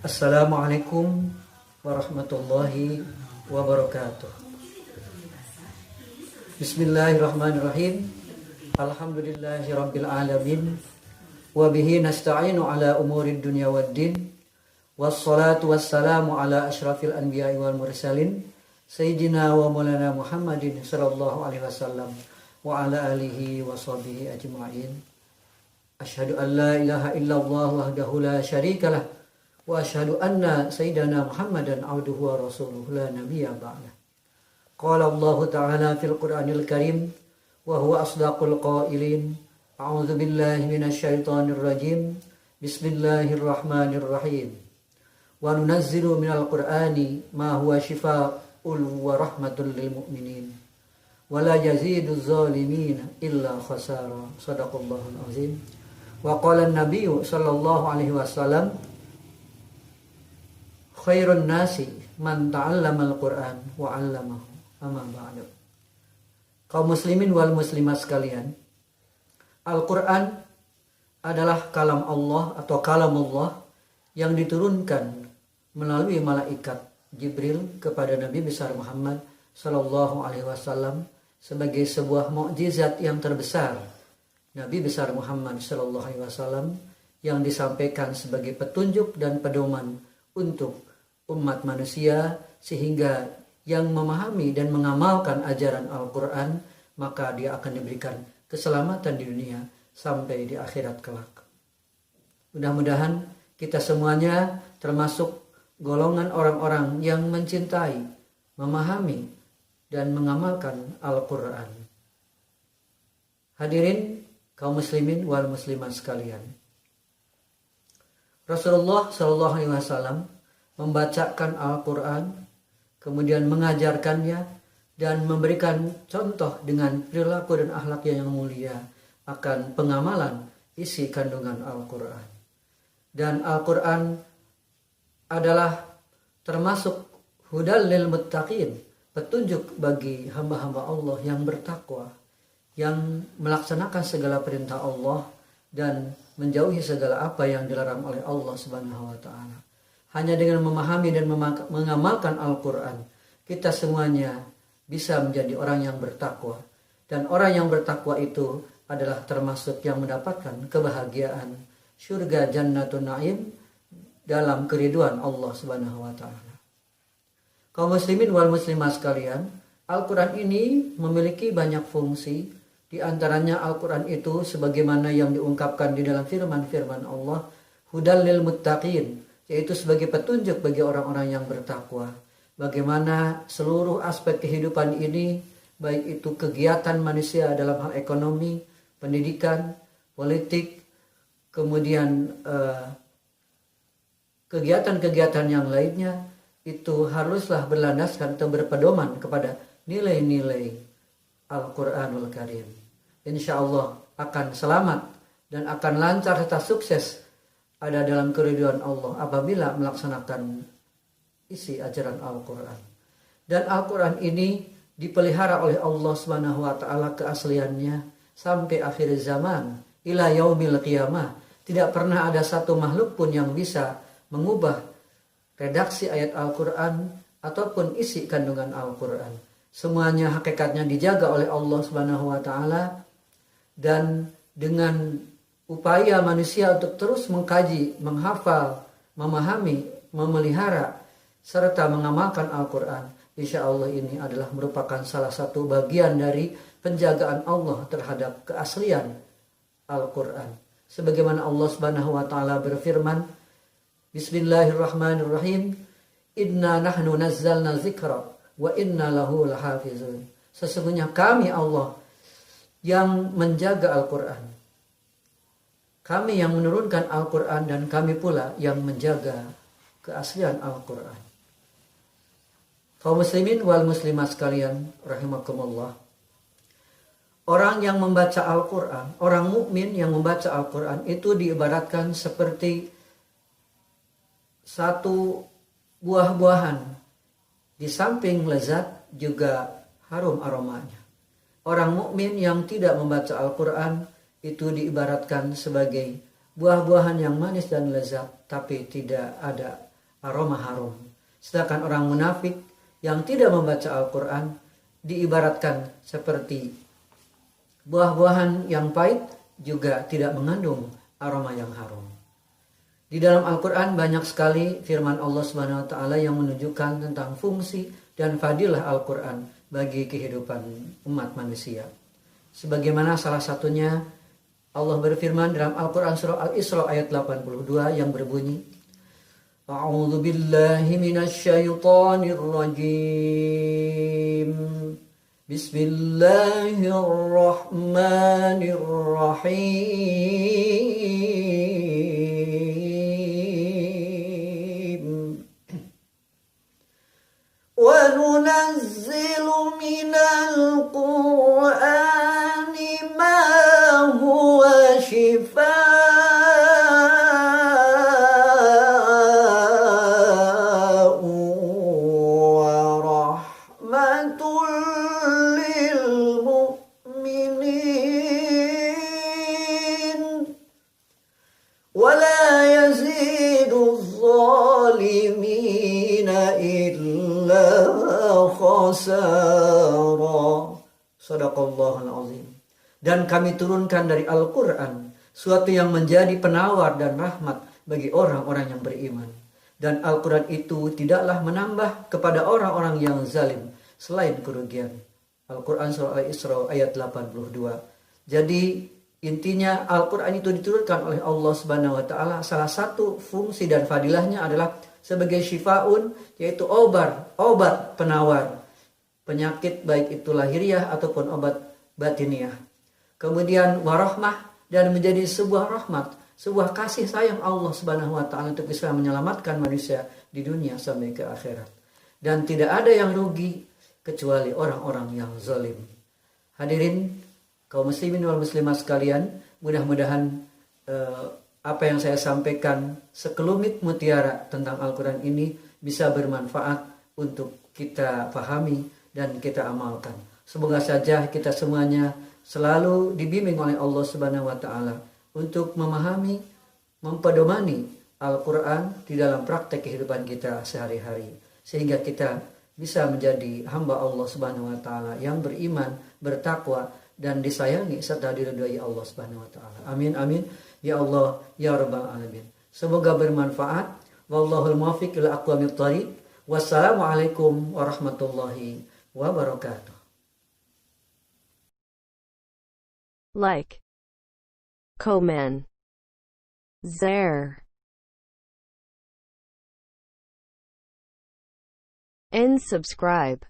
Assalamualaikum warahmatullahi wabarakatuh. Bismillahirrahmanirrahim. Alhamdulillahi rabbil alamin. Wa bihi nasta'inu ala umurid dunya waddin. Wassalatu wassalamu ala asyrafil anbiya'i wal mursalin. Sayyidina wa maulana Muhammadin sallallahu alaihi wasallam. Wa ala alihi wa sahbihi ajma'in. Asyhadu an la ilaha illallah wahdahu la syarikalah. Wa asyhadu anna sayyidana Muhammadan abduhu wa rasuluhu la nabiyya ba'dah. Qala Allah Ta'ala fil Qur'anil Karim wa huwa asdaqul qailin. A'udzu billahi minasy syaithanir rajim. Bismillahirrahmanirrahim. Wa nunazzilu minal Qur'ani ma huwa shifaa'un wa rahmatul lil mu'minin. Wa la yaziduz zalimin illa khasara. Shadaqallahul azim. Wa qala an-nabiyyu sallallahu alaihi wasallam khairun nasi man ta'allamal Qur'an wa 'allamahu. Amma ba'du. Kaum muslimin wal muslimat sekalian, Al-Qur'an adalah kalam Allah atau kalamullah yang diturunkan melalui malaikat Jibril kepada Nabi besar Muhammad sallallahu alaihi wasallam sebagai sebuah mukjizat yang terbesar. Nabi besar Muhammad sallallahu alaihi wasallam yang disampaikan sebagai petunjuk dan pedoman untuk umat manusia, sehingga yang memahami dan mengamalkan ajaran Al-Quran maka dia akan diberikan keselamatan di dunia sampai di akhirat kelak. Mudah-mudahan kita semuanya termasuk golongan orang-orang yang mencintai, memahami dan mengamalkan Al-Quran. Hadirin kaum muslimin wal muslimat sekalian, Rasulullah SAW membacakan Al-Quran, kemudian mengajarkannya dan memberikan contoh dengan perilaku dan akhlak yang mulia akan pengamalan isi kandungan Al-Quran. Dan Al-Quran adalah termasuk hudal lil muttaqin, petunjuk bagi hamba-hamba Allah yang bertakwa, yang melaksanakan segala perintah Allah dan menjauhi segala apa yang dilarang oleh Allah Subhanahu wa taala. Hanya dengan memahami dan mengamalkan Al-Quran, kita semuanya bisa menjadi orang yang bertakwa. Dan orang yang bertakwa itu adalah termasuk yang mendapatkan kebahagiaan surga Jannatun Naim dalam keriduan Allah Subhanahu wa taala. Kaum muslimin wal muslimat sekalian, Al-Quran ini memiliki banyak fungsi. Di antaranya Al-Quran itu sebagaimana yang diungkapkan di dalam firman-firman Allah, hudal lil muttaqin, yaitu sebagai petunjuk bagi orang-orang yang bertakwa. Bagaimana seluruh aspek kehidupan ini, baik itu kegiatan manusia dalam hal ekonomi, pendidikan, politik, kemudian kegiatan-kegiatan yang lainnya, itu haruslah berlandaskan atau berpedoman kepada nilai-nilai Al-Quranul Karim. Insya Allah akan selamat dan akan lancar serta sukses ada dalam keriduan Allah apabila melaksanakan isi ajaran Al-Quran. Dan Al-Quran ini dipelihara oleh Allah Subhanahu wa taala keasliannya sampai akhir zaman, ila yaumil qiyamah. Tidak pernah ada satu makhluk pun yang bisa mengubah redaksi ayat Al-Quran ataupun isi kandungan Al-Quran. Semuanya hakikatnya dijaga oleh Allah Subhanahu wa taala, dan dengan upaya manusia untuk terus mengkaji, menghafal, memahami, memelihara, serta mengamalkan Al-Quran, insya Allah ini adalah merupakan salah satu bagian dari penjagaan Allah terhadap keaslian Al-Quran. Sebagaimana Allah Subhanahu wa taala berfirman, Bismillahirrahmanirrahim, Inna nahnu nazzalna dzikra wa inna lahu lahafizun. Sesungguhnya kami Allah yang menjaga Al-Quran. Kami yang menurunkan Al-Quran dan kami pula yang menjaga keaslian Al-Quran. Kaum muslimin wal muslimat sekalian rahimakumullah. Orang yang membaca Al-Quran, orang mukmin yang membaca Al-Quran itu diibaratkan seperti satu buah-buahan. Di samping lezat juga harum aromanya. Orang mukmin yang tidak membaca Al-Quran itu diibaratkan sebagai buah-buahan yang manis dan lezat, tapi tidak ada aroma harum. Sedangkan orang munafik yang tidak membaca Al-Quran diibaratkan seperti buah-buahan yang pahit juga tidak mengandung aroma yang harum. Di dalam Al-Quran banyak sekali firman Allah Subhanahu wa Ta'ala yang menunjukkan tentang fungsi dan fadilah Al-Quran bagi kehidupan umat manusia. Sebagaimana salah satunya Allah berfirman dalam Al-Quran surah Al-Isra ayat 82 yang berbunyi, A'udzu billahi minasyaitonir rajim. Bismillahirrahmanirrahim. Wa nunazzilu minal Qur'ani ma huwa shifaa'un wa rahmatul lil mu'minin wa la yazidu adh-dhalimina illa khasara. Shadaqallahul azim. Dan kami turunkan dari Al-Quran suatu yang menjadi penawar dan rahmat bagi orang-orang yang beriman. Dan Al-Quran itu tidaklah menambah kepada orang-orang yang zalim selain kerugian. Al-Quran surah Al-Isra ayat 82. Jadi intinya Al-Quran itu diturunkan oleh Allah Subhanahu wa Ta'ala. Salah satu fungsi dan fadilahnya adalah sebagai syifaun, yaitu obat penawar penyakit, baik itu lahiriah ataupun obat batiniah. Kemudian warahmah, dan menjadi sebuah rahmat, sebuah kasih sayang Allah Subhanahu wa Ta'ala untuk bisa menyelamatkan manusia di dunia sampai ke akhirat. Dan tidak ada yang rugi kecuali orang-orang yang zalim. Hadirin kaum muslimin wal muslimat sekalian, mudah-mudahan apa yang saya sampaikan sekelumit mutiara tentang Al-Quran ini bisa bermanfaat untuk kita pahami dan kita amalkan. Semoga saja kita semuanya selalu dibimbing oleh Allah Subhanahu wa Ta'ala untuk memahami, mempedomani Al-Quran di dalam praktek kehidupan kita sehari-hari, sehingga kita bisa menjadi hamba Allah Subhanahu wa Ta'ala yang beriman, bertakwa, dan disayangi serta diridhai Allah Subhanahu wa Ta'ala. Amin amin ya Allah ya rabbal alamin. Semoga bermanfaat. Wallahul muwaffiq ila aqwamit thoriq. Wassalamualaikum warahmatullahi wabarakatuh. Like, comment, share, and subscribe.